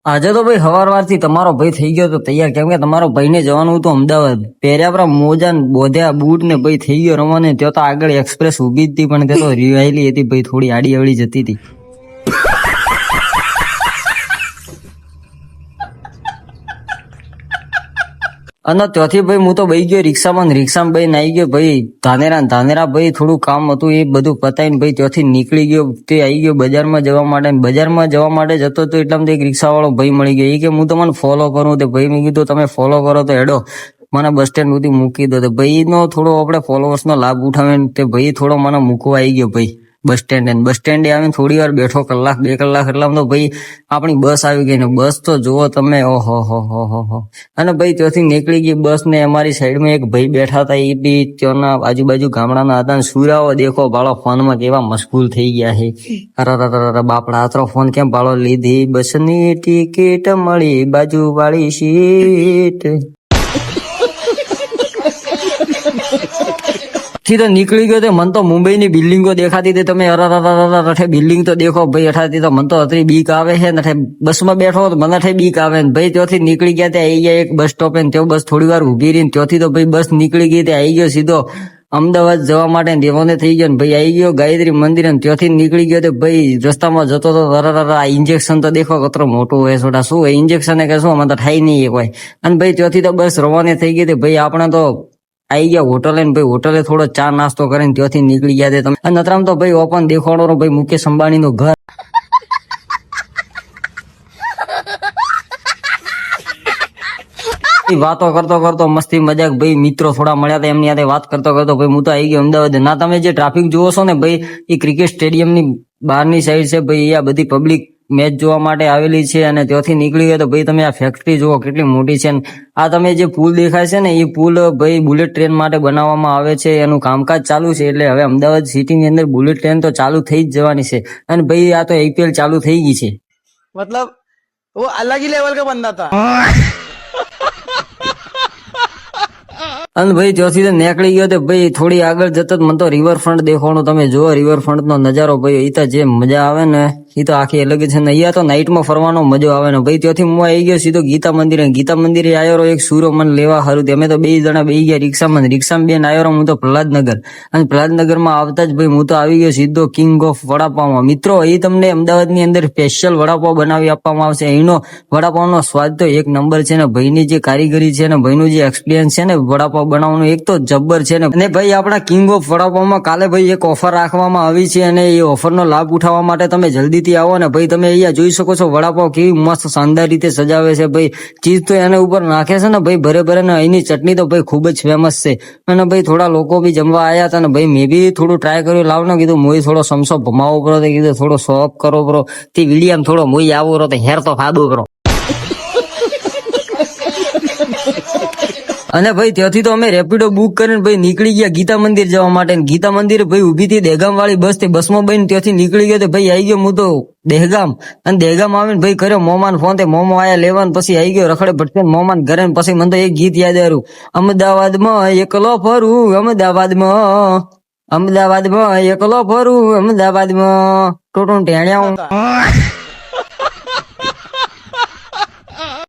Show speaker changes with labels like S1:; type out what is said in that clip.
S1: આજે તો ભાઈ હવારથી તમારો ભાઈ થઈ ગયો તો તૈયાર, કેમ કે તમારો ભાઈને જવાનું હતું અમદાવાદ. પહેર્યા પરા મોજા ને બોધ્યા બૂટ ને ભાઈ થઈ ગયો રવાને. ત્યાં તો આગળ એક્સપ્રેસ ઉભી જ હતી, પણ તે તો રિવાયેલી હતી ભાઈ, થોડી આડી અવળી જતી હતી. અને ત્યાંથી ભાઈ હું તો ભાઈ ગયો રિક્ષામાં ભાઈ નાઈ ગયો ભાઈ ધાનેરા ભાઈ થોડું કામ હતું એ બધું પતાવીને ભાઈ ત્યાંથી નીકળી ગયો. તે આવી ગયો બજારમાં જવા માટે. બજારમાં જવા માટે જતો તો એટલામાં એક રિક્ષાવાળો ભાઈ મળી ગયો. એ કે હું તમને ફોલો કરું. તે ભાઈ મેં કીધું તમે ફોલો કરો તો હેડો મને બસ સ્ટેન્ડ સુધી મૂકી દો. તો ભાઈનો થોડો આપણે ફોલોવર્સનો લાભ ઉઠાવે તે ભાઈ થોડો મને મૂકવા આવી ગયો ભાઈ બસ સ્ટેન્ડે આવીને થોડી વાર બેઠો, કલાક 2 કલાક એટલામાં તો ભાઈ આપણી બસ આવી ગઈ ને બસ તો જુઓ તમે, ઓહો હો. અને ભાઈ ત્યાંથી નીકળી ગઈ બસ ને અમારી સાઈડમાં એક ભાઈ બેઠા હતા, એ બી ત્યાંના આજુબાજુ ગામડાના હતા. સુરાઓ દેખો બાળો ફોનમાં કેવા મશગુલ થઈ ગયા છે. અરે બાપડા આતરો ફોન કેમ બાળો લીધી બસની ટિકિટ મળી બાજુ વાળી સીટ થી તો નીકળી ગયો. મને તો મુંબઈની બિલ્ડિંગો દેખાતી હતી. તમે અરે બિલ્ડિંગ તો દેખો ભાઈ. અઠાથી તો મને તો અત્રી બીક આવે છે ને. બસમાં બેઠો તો મને અઠે બીક આવે ને ભાઈ. ત્યાંથી નીકળી ગયા ત્યાં આવી ગયા એક બસ સ્ટોપે, ત્યાં બસ થોડી વાર ઉભી રહી. ત્યાંથી તો ભાઈ બસ નીકળી ગઈ ત્યાં આવી ગયો સીધો અમદાવાદ જવા માટે. દેવોને થઈ ગયો ને ભાઈ આવી ગયો ગાયત્રી મંદિર ને ત્યાંથી નીકળી ગયો. ભાઈ રસ્તામાં જતો તો આ ઇન્જેક્શન તો દેખો કતરો મોટું હોય છોટા. શું હોય ઇન્જેક્શન કે શું, અમે તો થાય નહીં એક હોય. અને ભાઈ ત્યાંથી તો બસ રવાને થઈ ગઈ. ભાઈ આપણે તો આવી ગયા હોટલે ને ભાઈ હોટલે થોડો ચા નાસ્તો કરીને ત્યાંથી નીકળી ગયા. તમે નતરામ તો ભાઈ ઓપન દેખાડો ભાઈ મુકેશ અંબાણી નું ઘર. વાતો કરતો મસ્તી મજાક ભાઈ મિત્રો થોડા મળ્યા હતા, એમની સાથે વાત કરતો ભાઈ હું તો આવી ગયો અમદાવાદ. ના તમે જે ટ્રાફિક જુઓ છો ને ભાઈ, એ ક્રિકેટ સ્ટેડિયમની બહારની સાઈડ છે ભાઈ. આ બધી પબ્લિક મેચ જોવા માટે આવેલી છે. અને ત્યાંથી નીકળી ગયો તો ભાઈ તમે આ ફેક્ટરી જુઓ કેટલી મોટી છે. આ તમે જે પુલ દેખાય છે ને એ પુલ ભાઈ બુલેટ ટ્રેન માટે બનાવવામાં આવે છે. એનું કામકાજ ચાલુ છે. એટલે હવે અમદાવાદ સિટીની અંદર બુલેટ ટ્રેન તો ચાલુ થઈ જ જવાની છે. અને ભાઈ આ તો આઈપીએલ ચાલુ થઈ ગઈ છે.
S2: મતલબ वो अलग ही लेवल का बंदा था.
S1: અને ભાઈ ત્યાંથી તો નીકળી ગયો તો ભાઈ થોડી આગળ જતો મને તો રિવરફ્રન્ટ દેખાણું. તમે જુઓ રિવરફ્રન્ટ નો નજારો ભાઈ. એ તો જે મજા આવે ને એ તો આખી અલગ છે ને. અહીંયા તો નાઇટમાં ફરવાનો મજો આવે ને ભાઈ. ત્યાંથી હું આવી ગયો સીધો ગીતા મંદિરે આવ્યો. એક સૂરો મને લેવા સારું. અમે તો 2 જણા બેસી ગયા રિક્ષામાં બેન આવ્યો હું તો પ્રહલાદનગર. અને પ્રહલાદનગરમાં આવતા જ ભાઈ હું તો આવી ગયો સીધો કિંગ ઓફ વડાપાવમાં. મિત્રો એ તમને અમદાવાદની અંદર સ્પેશિયલ વડાપાવ બનાવી આપવામાં આવશે. અહીંનો વડાપાવનો સ્વાદ તો એક નંબર છે ને. ભાઈની જે કારીગરી છે ને, ભાઈનું જે એક્સપિરિયન્સ છે ને વડાપાવ બનાવવાનું એક તો જબ્બર છે ને. અને ભાઈ આપણા કિંગ ઓફ વડાપાવમાં કાલે ભાઈ એક ઓફર રાખવામાં આવી છે. અને એ ઓફરનો લાભ ઉઠાવવા માટે તમે જલ્દીથી આવો ને ભાઈ. તમે અહીંયા જોઈ શકો છો વડાપાવ કેવી મસ્ત શાનદાર રીતે સજાવે છે ભાઈ. ચીઝ તો એના ઉપર નાખે છે ને ભાઈ ભરે ને. અહીંની ચટણી તો ભાઈ ખૂબ જ ફેમસ છે. અને ભાઈ થોડા લોકો બી જમવા આવ્યા હતા ને ભાઈ મેં બી થોડું ટ્રાય કર્યું. લાવ ને કીધું મોઈ થોડો સમસો ભમાવો કરો. કીધું થોડો શોપ કરો બ્રો. તે વિડીયામ થોડો મોઈ આવો રહો તો હેર તો ફાદો કરો. અને ભાઈ ત્યાંથી તો અમે રેપિડો બુક કરીને ભાઈ નીકળી ગયા ગીતા મંદિર જવા માટે. ગીતા મંદિર ભાઈ ઉભી થી દહેગામ વાળી બસ થી બસમાં બહીને ત્યાંથી નીકળી ગયો. ભાઈ આવી ગયો હું તો દહેગામ. અને દહેગામ આવીને ભાઈ કર્યો મોમાન ફોન. તે મોમો આયા લેવાનું પછી આવી ગયો રખડે ભટકે મોમાન ઘરે. પછી મને તો એક ગીત યાદ આવ્યું, અમદાવાદમાં એકલો ફરું અમદાવાદમાં એકલો ફરું અમદાવાદમાં ટોટું ટેણ્યા.